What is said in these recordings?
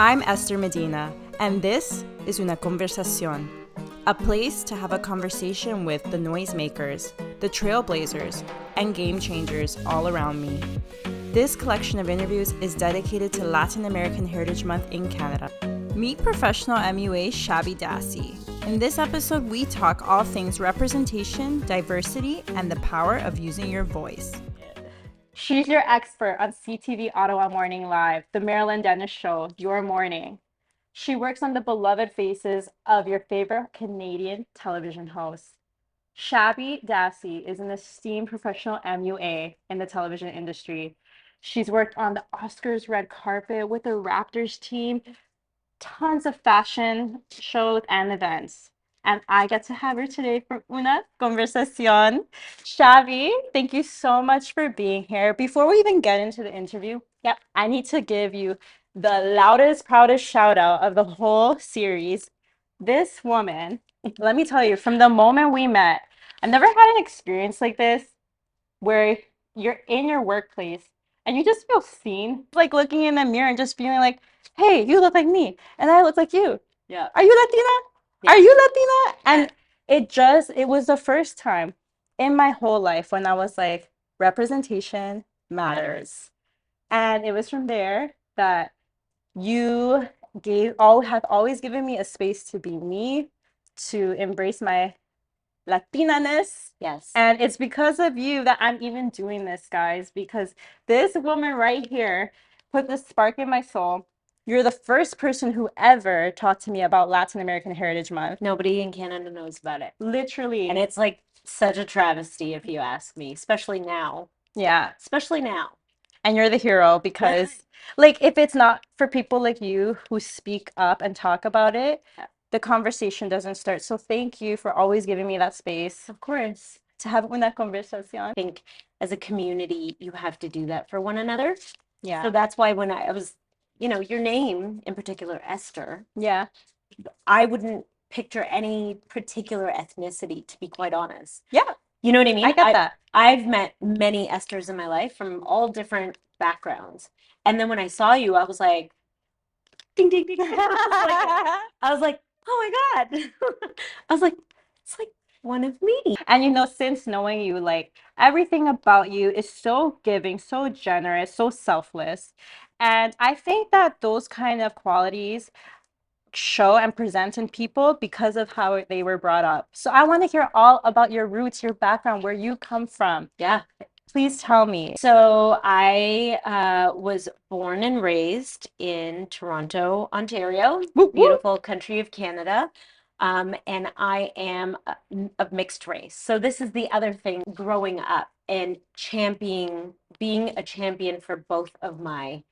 I'm Esther Medina, and this is Una Conversación, a place to have a conversation with the noisemakers, the trailblazers, and game changers all around me. This collection of interviews is dedicated to Latin American Heritage Month in Canada. Meet professional MUA Shaby Dassi. In this episode, we talk all things representation, diversity, and the power of using your voice. She's your expert on CTV Ottawa Morning Live, the Marilyn Denis Show, Your Morning. She works on the beloved faces of your favorite Canadian television hosts. Shaby Dassi is an esteemed professional MUA in the television industry. She's worked on the Oscars red carpet with the Raptors team, tons of fashion shows and events. And I get to have her today for Una Conversación. Shaby, thank you so much for being here. Before we even get into the interview, I need to give you the loudest, proudest shout out of the whole series. This woman, let me tell you, from the moment we met, I've never had an experience like this where you're in your workplace and you just feel seen, like looking in the mirror and just feeling like, hey, you look like me and I look like you. Yeah. Are you Latina? Yeah. Are you Latina? And it was the first time in my whole life when I was like, representation matters. And it was from there that you have always given me a space to be me, to embrace my Latina-ness. Yes. And it's because of you that I'm even doing this, guys, because this woman right here put this spark in my soul. You're the first person who ever talked to me about Latin American Heritage Month. Nobody in Canada knows about it. Literally. And it's like such a travesty if you ask me, especially now. Yeah. Especially now. And you're the hero because, like, if it's not for people like you who speak up and talk about it, the conversation doesn't start. So thank you for always giving me that space. Of course. To have una conversación. I think as a community, you have to do that for one another. Yeah. So that's why when I was, your name in particular, Esther. Yeah. I wouldn't picture any particular ethnicity, to be quite honest. Yeah. You know what I mean? I get that. I've met many Esthers in my life from all different backgrounds. And then when I saw you, I was like, ding, ding, ding. I was like, oh my God. I was like, it's like one of me. And since knowing you, like everything about you is so giving, so generous, so selfless. And I think that those kind of qualities show and present in people because of how they were brought up. So I want to hear all about your roots, your background, where you come from. Yeah. Please tell me. So I was born and raised in Toronto, Ontario, beautiful country of Canada. And I am of mixed race. So this is the other thing, growing up and being a champion for both of my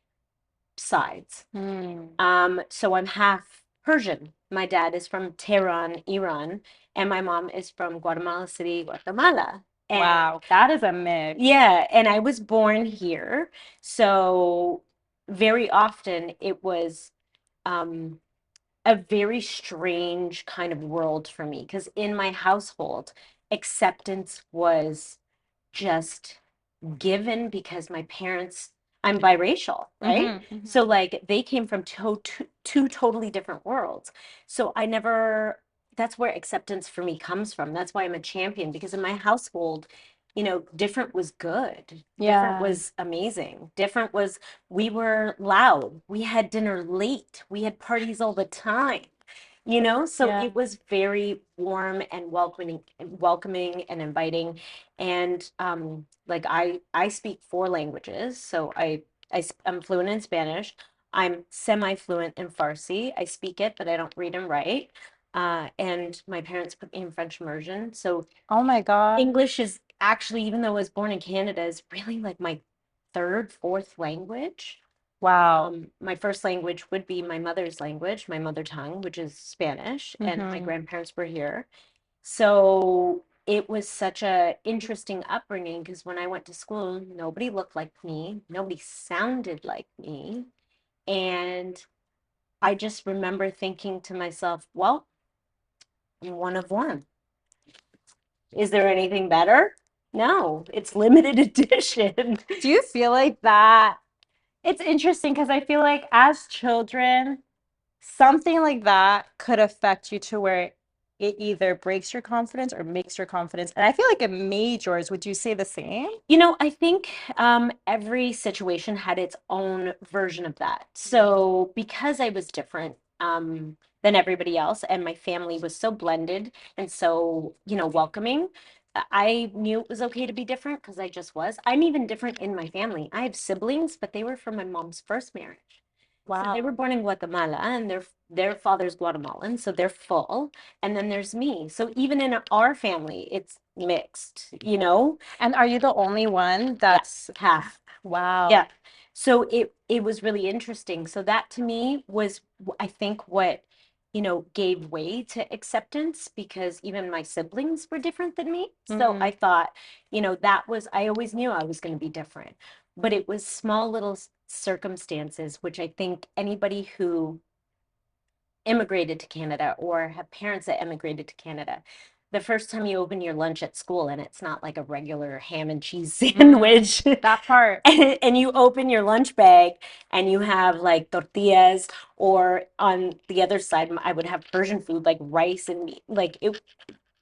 sides. So I'm half Persian. My dad is from Tehran, Iran, and my mom is from Guatemala City, Guatemala. And wow, that is a mix. Yeah, and I was born here. So very often it was a very strange kind of world for me because in my household, acceptance was just given because my parents, I'm biracial, right? So like they came from two totally different worlds. So that's where acceptance for me comes from. That's why I'm a champion because in my household, different was good. Yeah. Different was amazing. Different was, we were loud. We had dinner late. We had parties all the time. So it was very warm and welcoming and inviting. And like I speak 4 languages. So I'm fluent in Spanish. I'm semi-fluent in Farsi. I speak it, but I don't read and write. And my parents put me in French immersion. So oh my God. English is actually, even though I was born in Canada, is really like my 3rd, 4th language. Wow. My first language would be my mother's language, my mother tongue, which is Spanish, and my grandparents were here. So it was such a interesting upbringing because when I went to school, nobody looked like me, nobody sounded like me. And I just remember thinking to myself, well, I'm one of one. Is there anything better? No, it's limited edition. Do you feel like that It's interesting because I feel like as children, something like that could affect you to where it either breaks your confidence or makes your confidence. And I feel like it made yours. Would you say the same? I think every situation had its own version of that. So because I was different than everybody else, and my family was so blended and so, welcoming, I knew it was okay to be different because I just was. I'm even different in my family. I have siblings, but they were from my mom's first marriage. So they were Wow. born in Guatemala, and their father's Guatemalan, so they're full. And then there's me. So even in our family, it's mixed. And are you the only one Yeah, that's half. wow. Yeah. So it was really interesting. So that to me was I think what gave way to acceptance because even my siblings were different than me. So I Mm, thought, that was I always knew I was going to be different. But it was small little circumstances which I think anybody who immigrated to Canada or have parents that immigrated to Canada, the first time you open your lunch at school and it's not like a regular ham and cheese sandwich, that part. and you open your lunch bag and you have like tortillas, or on the other side, I would have Persian food like rice and meat. Like it,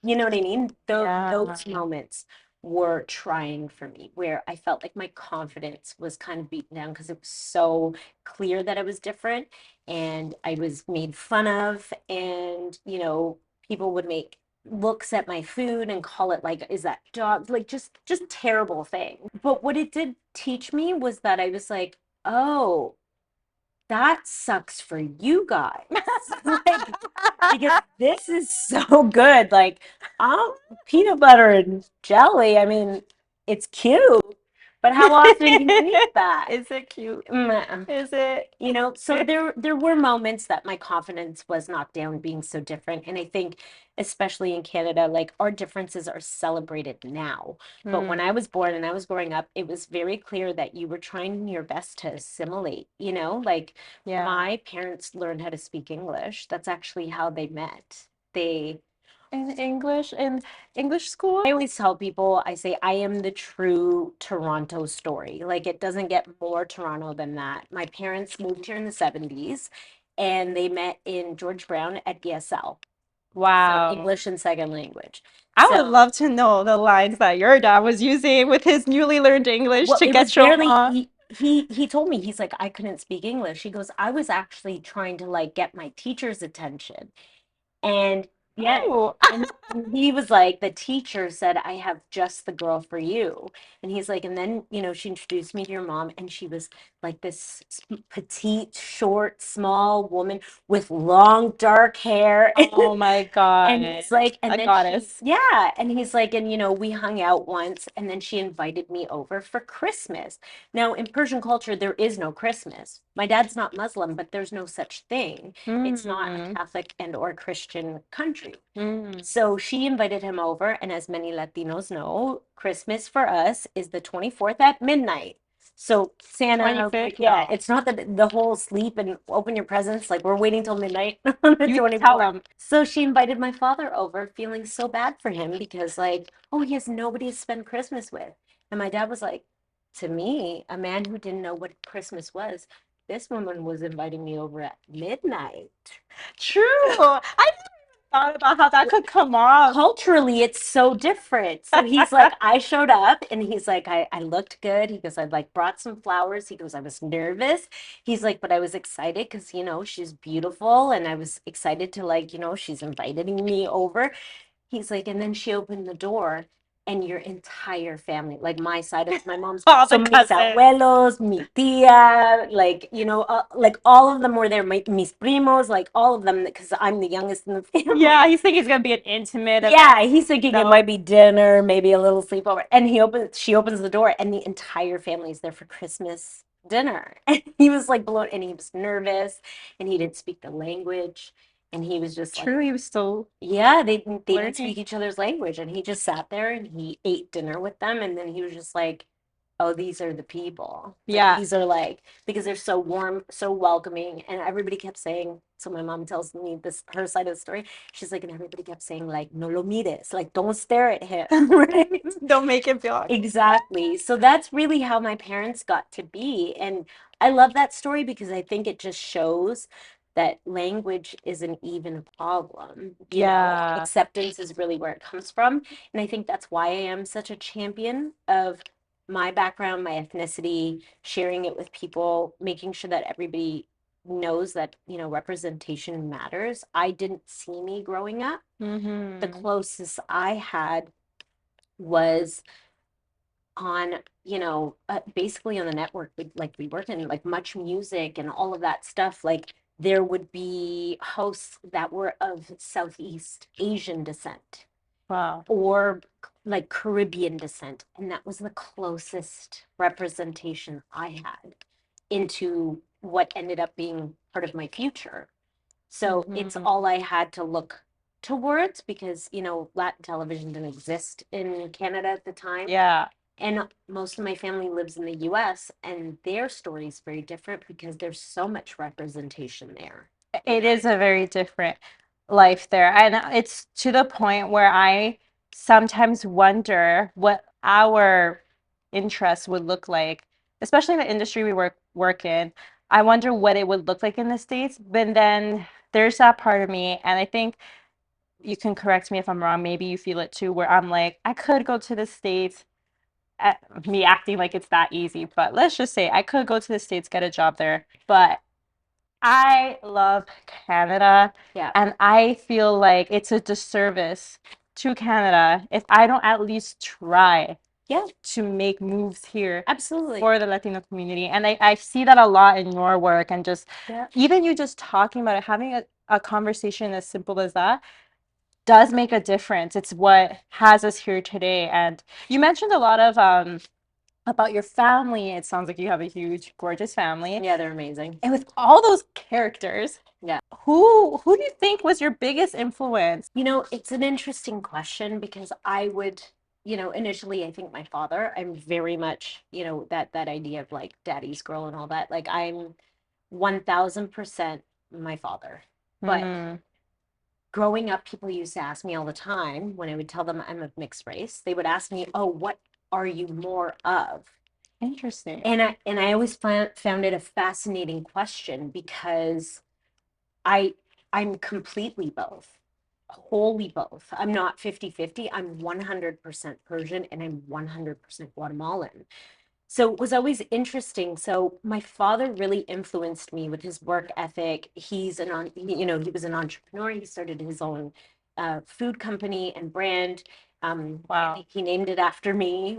you know what I mean? Yeah. Those moments were trying for me, where I felt like my confidence was kind of beaten down because it was so clear that I was different and I was made fun of. And, people would make looks at my food and call it like, is that dog? Like just terrible thing. But what it did teach me was that I was like, oh, that sucks for you guys. Like, because this is so good. Like, um, peanut butter and jelly. I mean, it's cute, but how often can you eat that? Is it cute? Mm, Is it? so there were moments that my confidence was knocked down being so different. And I think especially in Canada, like our differences are celebrated now. But when Hmm. I was born and I was growing up, it was very clear that you were trying your best to assimilate. Like Yeah. my parents learned how to speak English. That's actually how they met. They In English school? I always tell people, I say, I am the true Toronto story. Like, it doesn't get more Toronto than that. My parents moved here in the 70s and they met in George Brown at ESL. So, Wow. English and second language. I would So, love to know the lines that your dad was using with his newly learned English well, to it was get your barely, mom. he told me, he's like, I couldn't speak English. He goes, I was actually trying to like get my teacher's attention. And yeah, Oh, and he was like, the teacher said, I have just the girl for you. And he's like, and then, she introduced me to your mom, and she was like this petite, short, small woman with long, dark hair. oh my And God. he's like, and A then goddess. yeah, and he's like, and we hung out once, and then she invited me over for Christmas. Now, in Persian culture, there is no Christmas. My dad's not Muslim, but there's no such thing. It's not a Mm, Catholic and or Christian country. mm. So she invited him over, and as many Latinos know, Christmas for us is the 24th at midnight. So Santa, 25th? yeah, No. it's not that the whole sleep and open your presents, like we're waiting till midnight on the You tell 24th. them. So she invited my father over, feeling so bad for him because like, oh, he has nobody to spend Christmas with. And my dad was like, to me, a man who didn't know what Christmas was, this woman was inviting me over at midnight. True. I never thought about how that could come off. Culturally it's so different. So he's like, I showed up and he's like, I looked good. He goes, I like brought some flowers. He goes, I was nervous. He's like, but I was excited because, she's beautiful. And I was excited to like, she's inviting me over. He's like, and then she opened the door and your entire family, like my side of my mom's, All so the mis cousins. abuelos, mi tia, like, like all of them were there, mis primos, like all of them, because I'm the youngest in the family. Yeah, he's thinking it's gonna be an intimate event. Yeah, he's thinking it No. might be dinner, maybe a little sleepover. And she opens the door, and the entire family is there for Christmas dinner. And he was like blown, and he was nervous, and he didn't speak the language, and he was just like, True, he was still yeah, they didn't learning. speak each other's language, and he just sat there and he ate dinner with them, and then he was just like, oh, these are the people. Like, Yeah. these are like, because they're so warm, so welcoming. And everybody kept saying, so my mom tells me this, her side of the story. She's like, and everybody kept saying, like, no lo mires, like, don't stare at him, right? Don't make it feel. Exactly. So that's really how my parents got to be. And I love that story because I think it just shows that language isn't even a problem. Yeah. Acceptance is really where it comes from. And I think that's why I am such a champion of my background, my ethnicity, sharing it with people, making sure that everybody knows that, representation matters. I didn't see me growing up. The Mm-hmm. closest I had was on basically on the network, we worked in like Much Music and all of that stuff. Like, there would be hosts that were of Southeast Asian descent Wow. or like Caribbean descent, and that was the closest representation I had into what ended up being part of my future. So it's Mm-hmm. all I had to look towards because, Latin television didn't exist in Canada at the time. Yeah. And most of my family lives in the US, and their story is very different because there's so much representation there. It is a very different life there. And it's to the point where I sometimes wonder what our interests would look like, especially in the industry we work in. I wonder what it would look like in the States. But then there's that part of me, and I think you can correct me if I'm wrong. Maybe you feel it too, where I'm like, I could go to the States, me acting like it's that easy, but let's just say I could go to the States, get a job there. But I love Canada, Yeah. and I feel like it's a disservice to Canada if I don't at least try Yeah, to make moves here absolutely. for the Latino community. And I see that a lot in your work, and just Yeah. even you just talking about it, having a conversation as simple as that does make a difference. It's what has us here today. And you mentioned a lot of about your family. It sounds like you have a huge, gorgeous family. Yeah, they're amazing. And with all those characters, Yeah. who do you think was your biggest influence? It's an interesting question because I would, initially I think my father, I'm very much, that idea of like daddy's girl and all that. Like, I'm 1000% my father. But Mm, growing up, people used to ask me all the time when I would tell them I'm of mixed race, they would ask me, "Oh, what are you more of?" interesting. And I always found it a fascinating question because I I'm completely both. Wholly both. I'm not 50-50. I'm 100% Persian and I'm 100% Guatemalan. So it was always interesting. So my father really influenced me with his work ethic. He was an entrepreneur. He started his own food company and brand. Wow. He named it after me.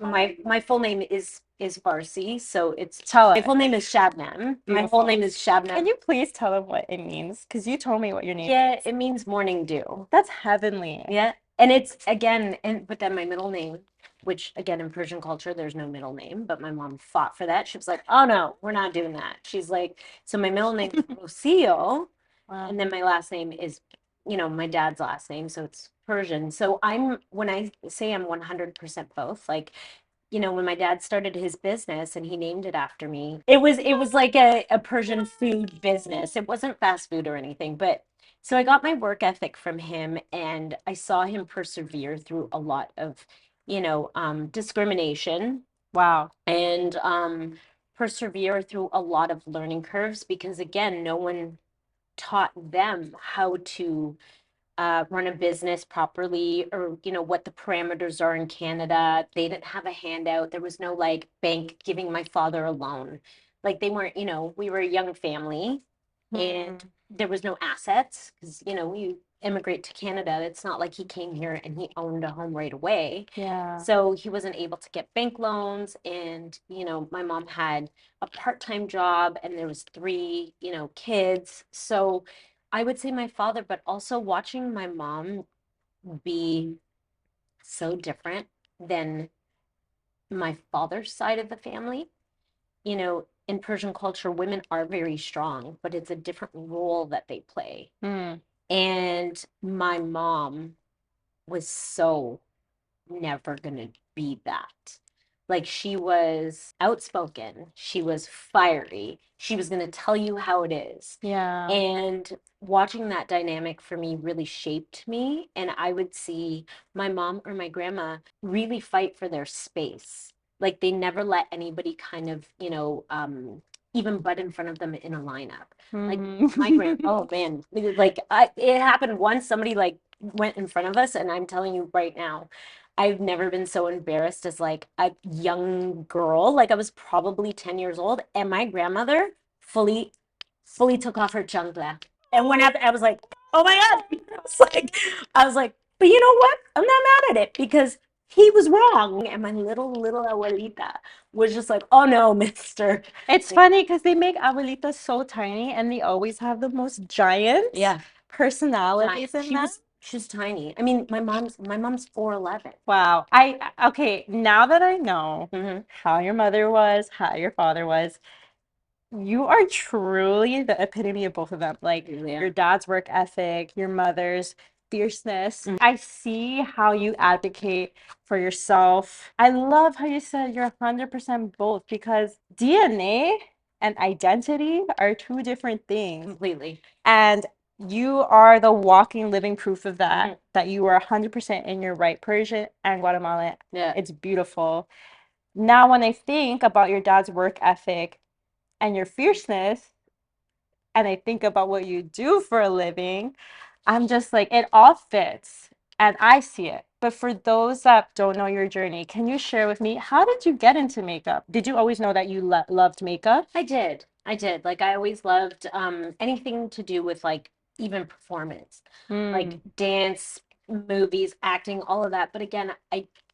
My full name is Farsi, so it's Tell my it. full name is Shabnam. My whole Beautiful. name is Can Shabnam. you please tell them what it means? Because you told me what your name Yeah, is. it means morning dew. That's heavenly. Yeah. And it's again, but then my middle name, which again in Persian culture, there's no middle name, but my mom fought for that. She was like, oh no, we're not doing that. She's like, so my middle name is Rocio, Wow. and then my last name is, my dad's last name, so it's Persian. So when I say I'm 100% both, like, when my dad started his business and he named it after me, it was like a Persian food business. It wasn't fast food or anything, but so I got my work ethic from him and I saw him persevere through a lot of, discrimination Wow. and persevere through a lot of learning curves because again, no one taught them how to run a business properly or what the parameters are in Canada. They didn't have a handout. There was no like bank giving my father a loan. Like they weren't, we were a young family Hmm. and there was no assets because you immigrate to Canada. It's not like he came here and he owned a home right away. Yeah. So he wasn't able to get bank loans and my mom had a part-time job and there was three, kids. So I would say my father, but also watching my mom be so different than my father's side of the family. In Persian culture, women are very strong, but it's a different role that they play. Hmm. And my mom was so never gonna be that. Like she was outspoken, she was fiery, she was going to tell you how it is. Yeah. And watching that dynamic for me really shaped me. And I would see my mom or my grandma really fight for their space. Like they never let anybody kind of, even butt in front of them in a lineup. Like my grand, Mm. oh man, it happened once. Somebody like went in front of us, and I'm telling you right now, I've never been so embarrassed as like a young girl. Like I was probably 10 years old, and my grandmother fully took off her chancla. And when I was like, oh my God. I was like, but you know what? I'm not mad at it because he was wrong. And my little abuelita was just like, oh no, mister. It's Like, funny because they make abuelitas so tiny and they always have the most giant yeah, personalities in them. she's tiny. I mean, my mom's 4'11". Wow. Okay, now that I know Mm-hmm. how your mother was, how your father was, you are truly the epitome of both of them. Like Yeah. your dad's work ethic, your mother's fierceness. Mhm. I see how you advocate for yourself. I love how you said you're 100% both because DNA and identity are two different things. Completely. And you are the walking, living proof of that, Mhm. that you are 100% in your right, Persian and Guatemalan. Yeah. It's beautiful. Now, when I think about your dad's work ethic and your fierceness, and I think about what you do for a living, I'm just like, it all fits and I see it. But for those that don't know your journey, can you share with me, how did you get into makeup? Did you always know that you loved makeup? I did. I did. Like I always loved anything to do with like even performance, like Mm, dance, movies, acting, all of that. But again,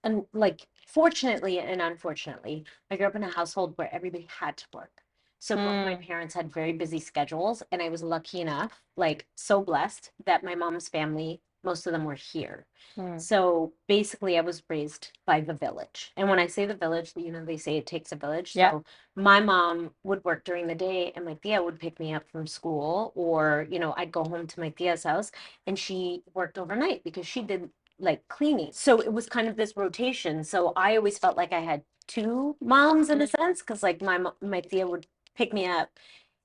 and like fortunately and unfortunately, I grew up in a household where everybody had to work. So both my mm, parents had very busy schedules, and I was lucky enough, like so blessed that my mom's family, most of them were here. mm. So basically, I was raised by the village. And when I say the village, they say it takes a village. Yeah. So my mom would work during the day and my tia would pick me up from school, or I'd go home to my tia's house, and she worked overnight because she did like cleaning. So it was kind of this rotation. So I always felt like I had two moms in a sense, because like my tia would pick me up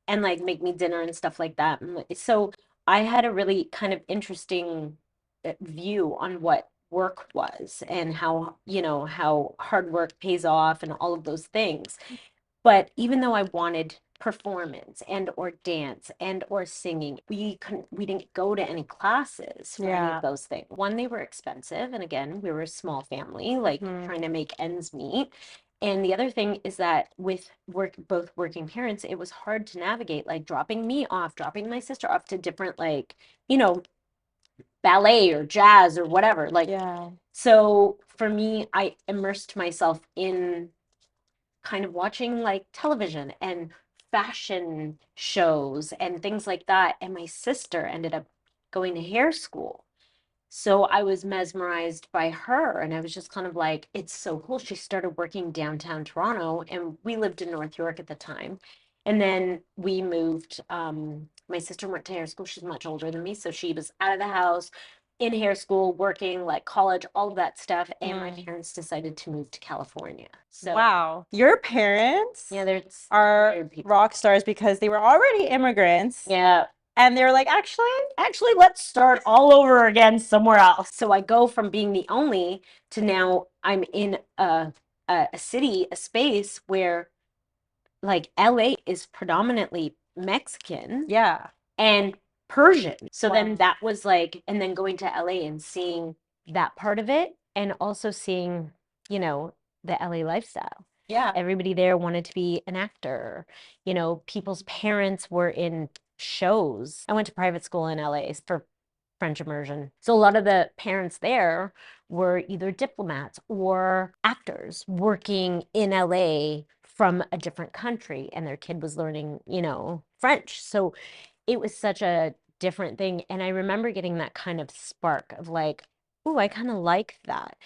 and like make me dinner and stuff like that. So I had a really kind of interesting view on what work was, and how hard work pays off and all of those things. But even though I wanted performance and or dance and or singing, we didn't go to any classes for any of Yeah. those things. One, they were expensive, and again, we were a small family, like trying to make ends meet. And the other thing is that with both working parents, it was hard to navigate, like dropping me off, dropping my sister off to different, like, you know, ballet or jazz or whatever. Like, Yeah. so for me, I immersed myself in kind of watching like television and fashion shows and things like that. And my sister ended up going to hair school. So I was mesmerized by her, and I was just kind of like, it's so cool. She started working downtown Toronto, and we lived in North York at the time. And then we moved. My sister went to hair school. She's much older than me, so she was out of the house, in hair school, working, like college, all of that stuff. And my Mm. parents decided to move to California. So Wow. Your parents yeah, there's are weird people. rock stars because they were already immigrants Yeah, and they were like, actually, let's start all over again somewhere else. So I go from being the only to now I'm in a city, a space where like LA is predominantly Mexican yeah. and Persian. So then Wow. that was like, and then going to LA and seeing that part of it, and also seeing, the LA lifestyle. Yeah. Everybody there wanted to be an actor. People's parents were in shows. I went to private school in LA for French immersion. So a lot of the parents there were either diplomats or actors working in LA from a different country, and their kid was learning, French. So it was such a different thing. And I remember getting that kind of spark of like, oh, I kind of like that,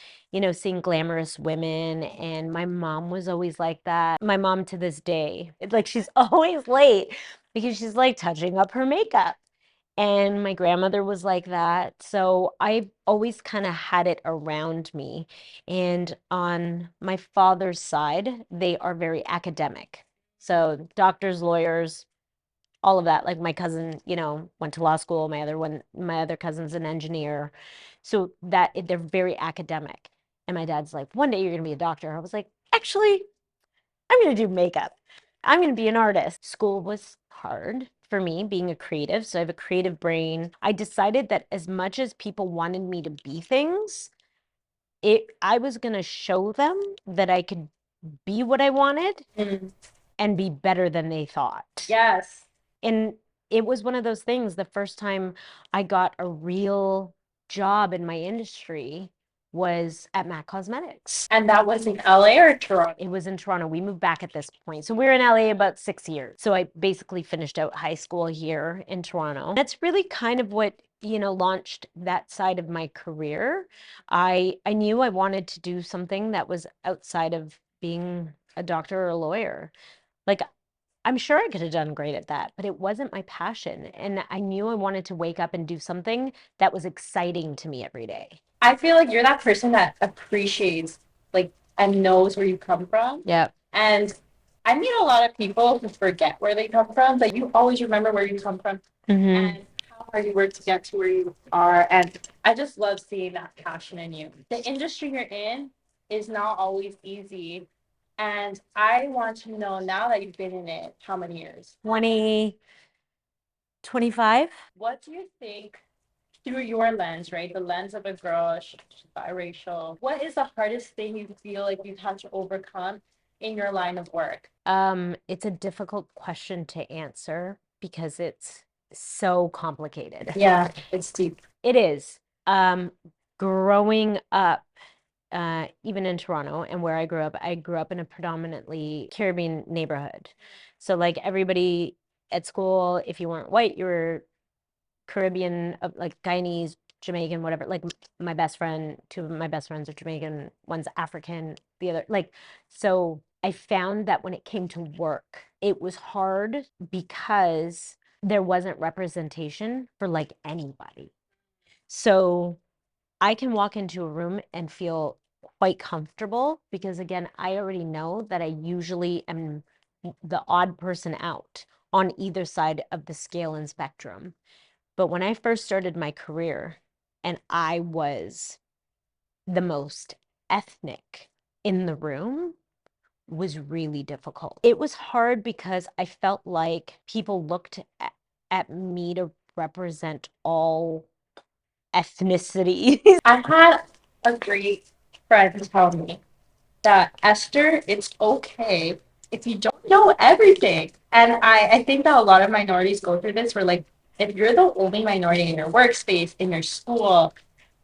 seeing glamorous women. And my mom was always like that. My mom to this day, like she's always late because she's like touching up her makeup. And my grandmother was like that. So I've always kind of had it around me. And on my father's side, they are very academic. So doctors, lawyers, all of that. Like my cousin, went to law school. My other cousin's an engineer. So that they're very academic. And my dad's like, one day you're going to be a doctor. I was like, actually, I'm going to do makeup. I'm going to be an artist. School was hard for me being a creative. So I have a creative brain. I decided that as much as people wanted me to be things, I was going to show them that I could be what I wanted and be better than they thought. Yes. And it was one of those things, the first time I got a real job in my industry was at MAC Cosmetics. And that was in LA or Toronto? It was in Toronto. We moved back at this point. So we were in LA about 6 years. So I basically finished out high school here in Toronto. That's really kind of what, launched that side of my career. I knew I wanted to do something that was outside of being a doctor or a lawyer. Like, I'm sure I could have done great at that, but it wasn't my passion. And I knew I wanted to wake up and do something that was exciting to me every day. I feel like you're that person that appreciates, like, and knows where you come from. Yeah. And I meet a lot of people who forget where they come from, but you always remember where you come from and how hard you work to get to where you are. And I just love seeing that passion in you. The industry you're in is not always easy. And I want to know, now that you've been in it, how many years? 20, 25. What do you think, through your lens, right? The lens of a girl, she's biracial. What is the hardest thing you feel like you've had to overcome in your line of work? It's a difficult question to answer because it's so complicated. Yeah, it's deep. It is. Growing up, even in Toronto and where I grew up in a predominantly Caribbean neighborhood. So like everybody at school, if you weren't white, you were Caribbean, like Guyanese, Jamaican, whatever. Like my best friend, two of my best friends are Jamaican, one's African, the other, like, so I found that when it came to work, it was hard because there wasn't representation for like anybody. So I can walk into a room and feel quite comfortable because, again, I already know that I usually am the odd person out on either side of the scale and spectrum. But when I first started my career and I was the most ethnic in the room, was really difficult. It was hard because I felt like people looked at me to represent all ethnicities. I had a great friend tell me that, Esther, it's okay if you don't know everything. And I think that a lot of minorities go through this where, like, if you're the only minority in your workspace, in your school,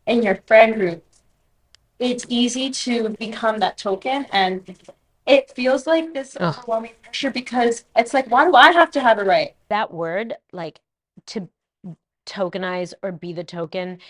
in your friend group, it's easy to become that token. And it feels like this overwhelming pressure because it's like, why do I have to have it right? That word, like, to tokenize or be the token,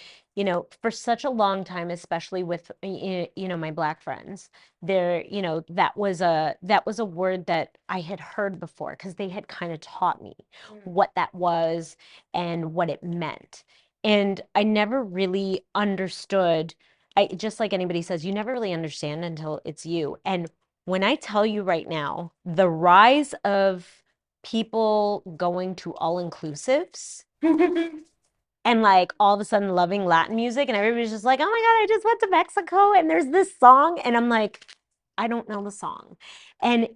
for such a long time, especially with my Black friends, there, that was a word that I had heard before because they had kind of taught me what that was and what it meant. And I never really understood. I just, like anybody says, you never really understand until it's you. And when I tell you right now, the rise of people going to all inclusives and like all of a sudden loving Latin music, and everybody's just like, oh my God, I just went to Mexico and there's this song. And I'm like, I don't know the song. And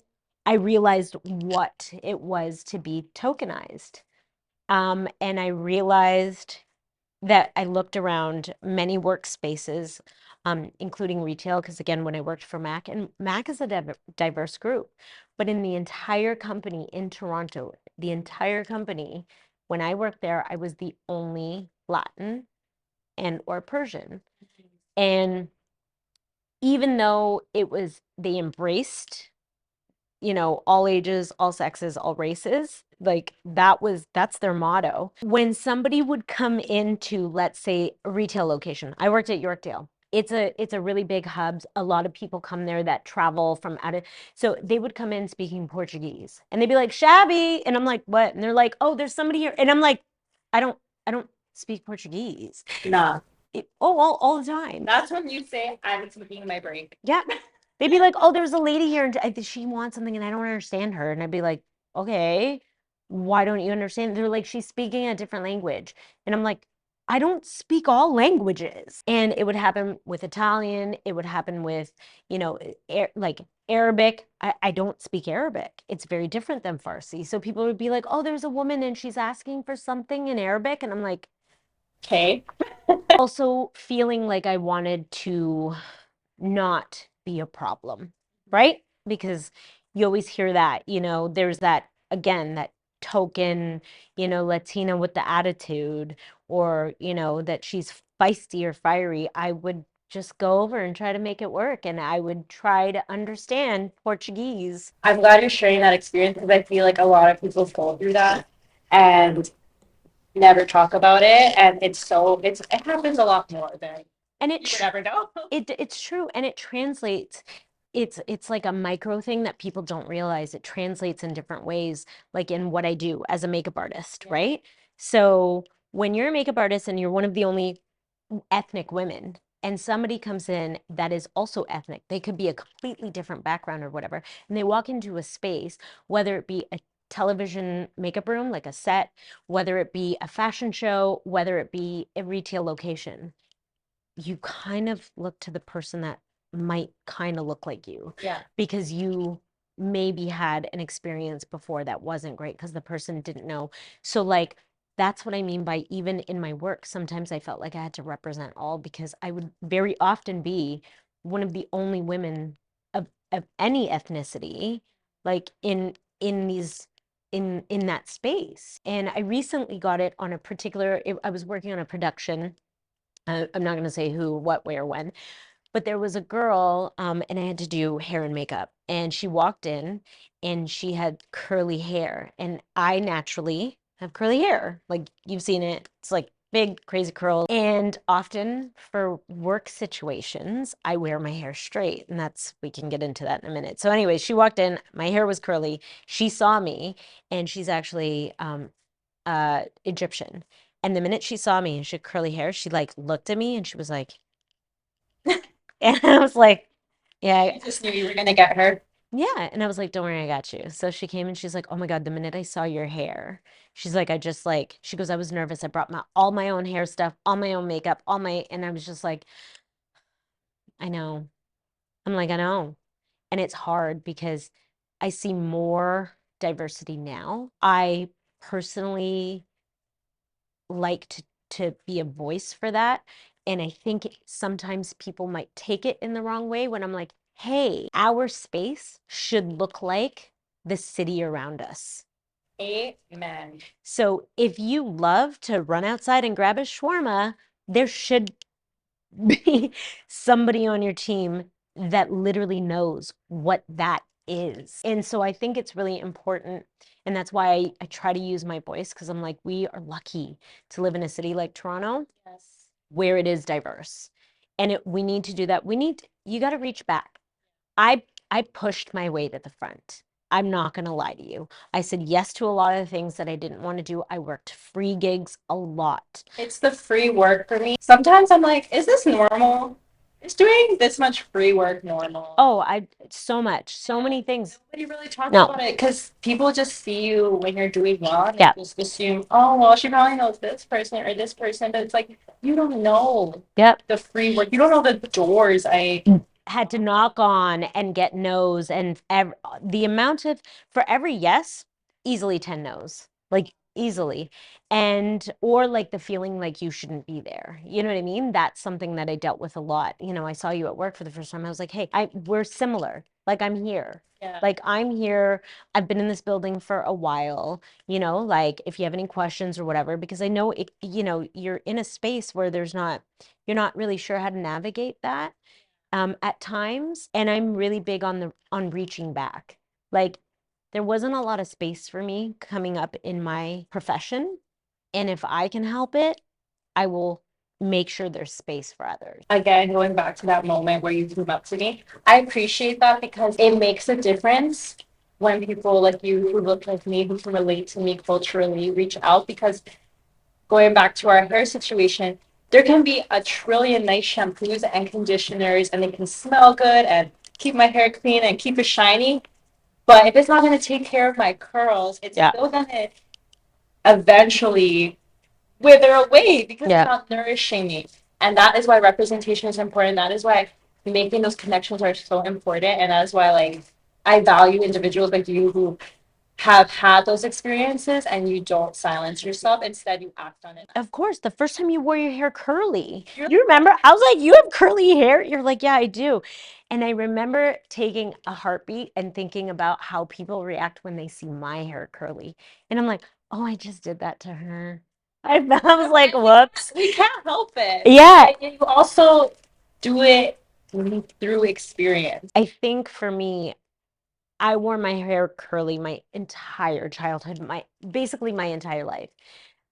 I realized what it was to be tokenized. And I realized that I looked around many workspaces, including retail, because again, when I worked for MAC, and MAC is a diverse group, but in the entire company in Toronto, the entire company, when I worked there, I was the only Latin and or Persian. And even though they embraced, all ages, all sexes, all races, like that's their motto. When somebody would come into, let's say, a retail location, I worked at Yorkdale. It's a really big hub. A lot of people come there that travel from so they would come in speaking Portuguese and they'd be like, Shaby. And I'm like, what? And they're like, oh, there's somebody here. And I'm like, I I don't speak Portuguese. Nah. All the time. That's when you say, I'm taking my break. Yeah. They'd be like, oh, there's a lady here and she wants something and I don't understand her. And I'd be like, okay, why don't you understand? They're like, she's speaking a different language. And I'm like, I don't speak all languages. And it would happen with Italian. It would happen with, like Arabic. I don't speak Arabic. It's very different than Farsi. So people would be like, oh, there's a woman and she's asking for something in Arabic. And I'm like, Okay. also feeling like I wanted to not be a problem, right? Because you always hear that, there's that, again, that token, Latina with the attitude, or, that she's feisty or fiery. I would just go over and try to make it work. And I would try to understand Portuguese. I'm glad you're sharing that experience because I feel like a lot of people go through that and never talk about it. And it happens a lot more than And you would ever know. it's true. And it translates. It's like a micro thing that people don't realize. It translates in different ways, like in what I do as a makeup artist, right? So when you're a makeup artist and you're one of the only ethnic women, and somebody comes in that is also ethnic, they could be a completely different background or whatever, and they walk into a space, whether it be a television makeup room, like a set, whether it be a fashion show, whether it be a retail location, you kind of look to the person that might kind of look like you. Yeah. Because you maybe had an experience before that wasn't great because the person didn't know. So like that's what I mean by even in my work, sometimes I felt like I had to represent all because I would very often be one of the only women of any ethnicity, like in these in that space. And I recently got it on a particular, I was working on a production. I'm not going to say who, what, where, when, but there was a girl, and I had to do hair and makeup. And she walked in and she had curly hair. And I naturally have curly hair. Like you've seen it. It's like big, crazy curls. And often for work situations, I wear my hair straight. And we can get into that in a minute. So anyway, she walked in, my hair was curly. She saw me and she's actually Egyptian. And the minute she saw me and she had curly hair, she like looked at me and she was like, and I was like, yeah, I just knew you were gonna get her. yeah. And I was like, don't worry, I got you. So she came and she's like, oh my God, the minute I saw your hair, she's like, she goes, I was nervous. I brought all my own hair stuff, all my own makeup, and I was just like, I know. I'm like, I know. And it's hard because I see more diversity now. I personally like to be a voice for that. And I think sometimes people might take it in the wrong way when I'm like, hey, our space should look like the city around us. Amen. So if you love to run outside and grab a shawarma, there should be somebody on your team that literally knows what that is. And so I think it's really important. And that's why I try to use my voice because I'm like, we are lucky to live in a city like Toronto. Yes. Where it is diverse. And we need to do that. You got to reach back. I pushed my way to the front. I'm not going to lie to you. I said yes to a lot of the things that I didn't want to do. I worked free gigs a lot. It's the free work for me. Sometimes I'm like, is this normal? Is doing this much free work normal? Oh, so many things. Nobody really talks about it because people just see you when you're doing well and they just assume, oh, well, she probably knows this person or this person. But it's like, you don't know the free work. You don't know the doors I had to knock on and get no's, and the amount of, for every yes, easily 10 no's, like easily. And or like the feeling like you shouldn't be there, you know what I mean? That's something that I dealt with a lot. I saw you at work for the first time. I was like, hey, we're similar, like I'm here. Yeah. Like I'm here, I've been in this building for a while, like if you have any questions or whatever, because I know it, you're in a space where you're not really sure how to navigate that at times. And I'm really big on reaching back. Like there wasn't a lot of space for me coming up in my profession. And if I can help it, I will make sure there's space for others. Again, going back to that moment where you came up to me, I appreciate that because it makes a difference when people like you who look like me, who can relate to me culturally, reach out because going back to our hair situation, there can be a trillion nice shampoos and conditioners, and they can smell good and keep my hair clean and keep it shiny. But if it's not going to take care of my curls, it's still going to eventually wither away because it's not nourishing me. And that is why representation is important. That is why making those connections are so important. And that is why, like, I value individuals like you who have had those experiences and you don't silence yourself. Instead, you act on it. Of course, the first time you wore your hair curly, you remember? I was like, you have curly hair? You're like, yeah, I do. And I remember taking a heartbeat and thinking about how people react when they see my hair curly. And I'm like, oh, I just did that to her. I was like, whoops. We can't help it. Yeah. And you also do it through experience. I think for me, I wore my hair curly my entire childhood, basically my entire life.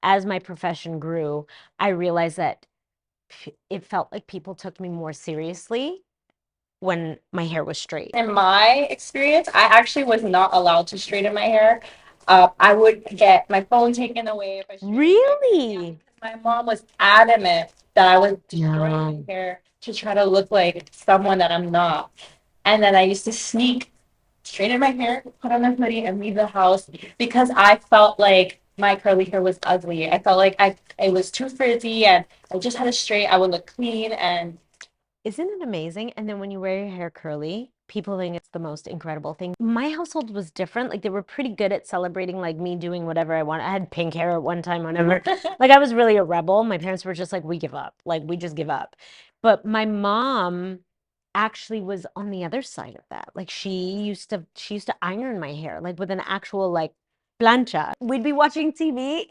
As my profession grew, I realized that it felt like people took me more seriously when my hair was straight. In my experience, I actually was not allowed to straighten my hair. I would get my phone taken away if I straightened Really? my hair. My mom was adamant that I was destroying my hair to try to look like someone that I'm not. And then I used to sneak, straighten my hair, put on a hoodie, and leave the house because I felt like my curly hair was ugly. I felt like it was too frizzy, and I just had it straight. I would look clean. And isn't it amazing? And then when you wear your hair curly, people think it's the most incredible thing. My household was different. Like, they were pretty good at celebrating, like, me doing whatever I want. I had pink hair at one time, whenever. Like, I was really a rebel. My parents were just like, we give up. Like, we just give up. But my mom actually was on the other side of that. Like, she used to iron my hair, like, with an actual, like, plancha. We'd be watching TV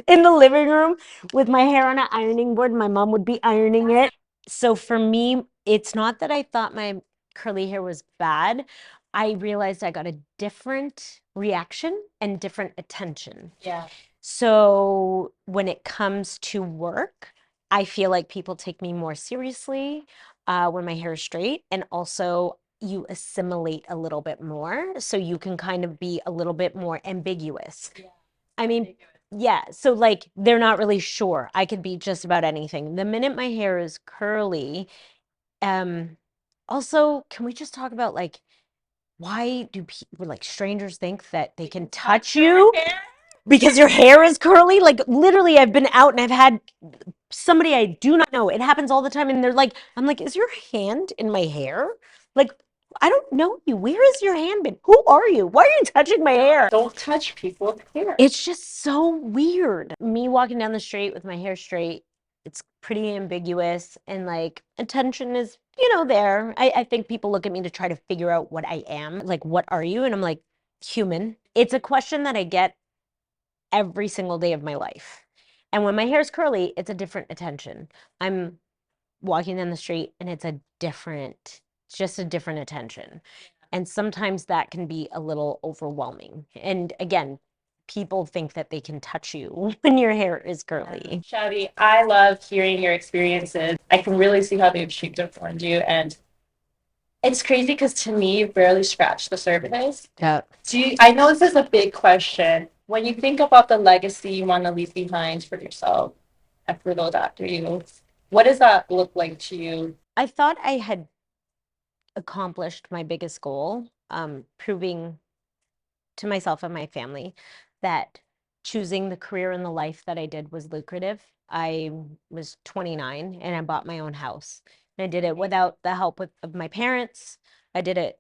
in the living room with my hair on an ironing board. My mom would be ironing it. So for me, it's not that I thought my curly hair was bad. I realized I got a different reaction and different attention. yeah. So when it comes to work, I feel like people take me more seriously when my hair is straight, and also you assimilate a little bit more, so you can kind of be a little bit more ambiguous. Yeah. I mean, yeah, so like they're not really sure. I could be just about anything. The minute my hair is curly, also, can we just talk about, like, why do people, like, strangers think that they can touch you because your hair is curly? Like, literally, I've been out and I've had somebody I do not know. It happens all the time, and they're like, I'm like, is your hand in my hair? Like, I don't know you. Where has your hand been? Who are you? Why are you touching my hair? Don't touch people's hair. It's just so weird. Me walking down the street with my hair straight, it's pretty ambiguous, and, like, attention is, there. I think people look at me to try to figure out what I am. Like, what are you? And I'm like, human. It's a question that I get every single day of my life. And when my hair's curly, it's a different attention. I'm walking down the street and it's just a different attention. And sometimes that can be a little overwhelming. And again, people think that they can touch you when your hair is curly. Shaby, I love hearing your experiences. I can really see how they've shaped and formed you. And it's crazy because to me, you've barely scratched the surface. Yeah. I know this is a big question. When you think about the legacy you want to leave behind for yourself and for those after you, what does that look like to you? I thought I had accomplished my biggest goal, proving to myself and my family that choosing the career and the life that I did was lucrative. I was 29 and I bought my own house. And I did it without the help of my parents. I did it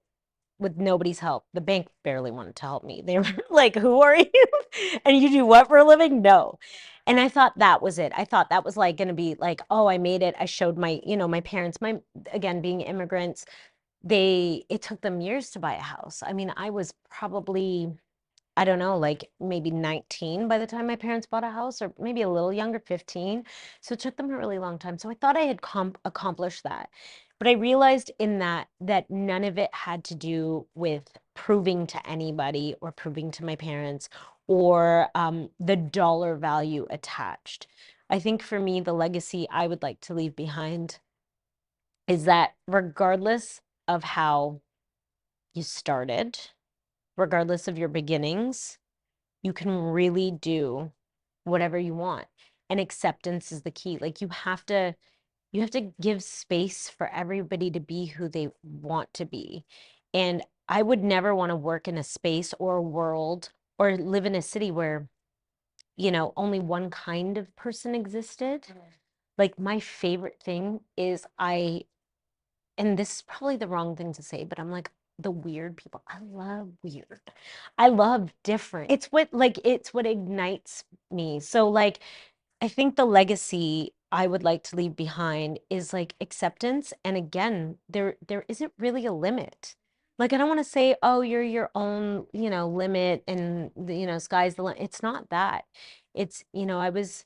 with nobody's help. The bank barely wanted to help me. They were like, who are you? And you do what for a living? No. And I thought that was it. I thought that was, like, going to be like, oh, I made it. I showed my parents, again, being immigrants, it took them years to buy a house. I mean, I was probably, I don't know, like maybe 19 by the time my parents bought a house, or maybe a little younger, 15. So it took them a really long time. So I thought I had accomplished that. But I realized in that none of it had to do with proving to anybody or proving to my parents or the dollar value attached. I think for me, the legacy I would like to leave behind is that regardless of how you started, regardless of your beginnings, you can really do whatever you want. And acceptance is the key. Like you have to give space for everybody to be who they want to be. And I would never want to work in a space or a world or live in a city where, you know, only one kind of person existed. Like my favorite thing is and this is probably the wrong thing to say, but I'm like the weird people. I love weird. I love different. It's what ignites me. So like I think the legacy I would like to leave behind is like acceptance. And again, there isn't really a limit. Like I don't want to say, oh, you're your own, you know, limit and you know, sky's the limit. It's not that. It's, you know, I was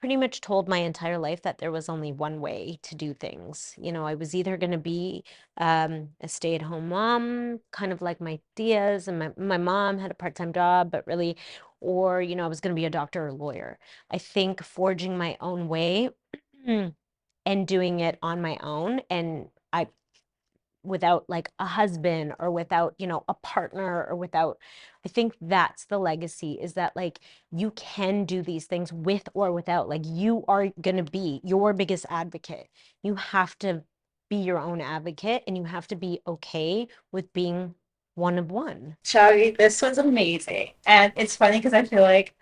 pretty much told my entire life that there was only one way to do things. You know, I was either going to be a stay-at-home mom, kind of like my tias, and my mom had a part-time job, but really, or, you know, I was going to be a doctor or a lawyer. I think forging my own way and doing it on my own, and without like a husband or without, you know, a partner or without, I think that's the legacy, is that like you can do these things with or without, like you are going to be your biggest advocate. You have to be your own advocate and you have to be okay with being one of one. Shaby, this was amazing. And it's funny because I feel like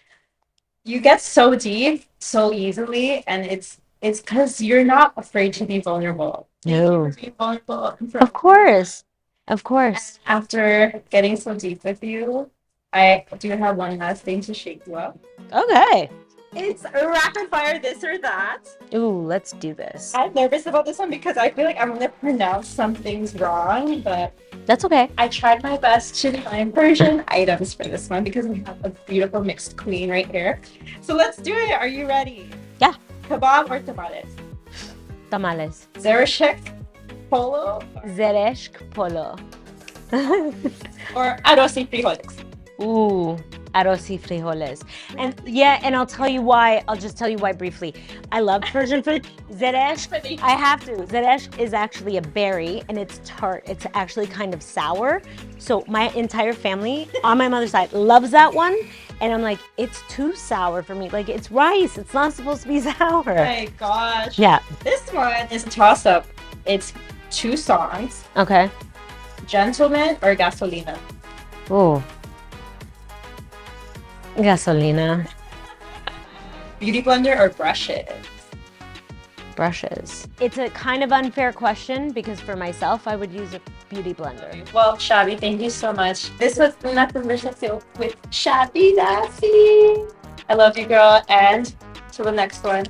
you get so deep so easily, and it's because you're not afraid to be vulnerable. Thank you for being vulnerable. Of course. Of course. After getting so deep with you, I do have one last thing to shake you up. Okay. It's a rapid fire this or that. Ooh, let's do this. I'm nervous about this one because I feel like I'm going to pronounce some things wrong, but that's okay. I tried my best to find Persian items for this one because we have a beautiful mixed queen right here. So let's do it. Are you ready? Yeah. Kebab or tamales? Tamales. Zereshek polo? Zeresh polo. Or arroz y frijoles? Ooh, arroz y frijoles. And yeah, and I'll tell you why. I'll just tell you why briefly. I love Persian food. Zeresh, I have to. Zeresh is actually a berry and it's tart. It's actually kind of sour. So my entire family on my mother's side loves that one. And I'm like, it's too sour for me. Like, it's rice. It's not supposed to be sour. Oh my gosh. Yeah. This one is a toss-up. It's 2 songs. Okay. Gentleman or Gasolina? Ooh. Gasolina. Beauty blender or brushes? Brushes. It's a kind of unfair question because for myself, I would use a beauty blender. Well, Shaby, thank you so much. This was Una Conversación with Shaby Dassi. I love you, girl, and till the next one.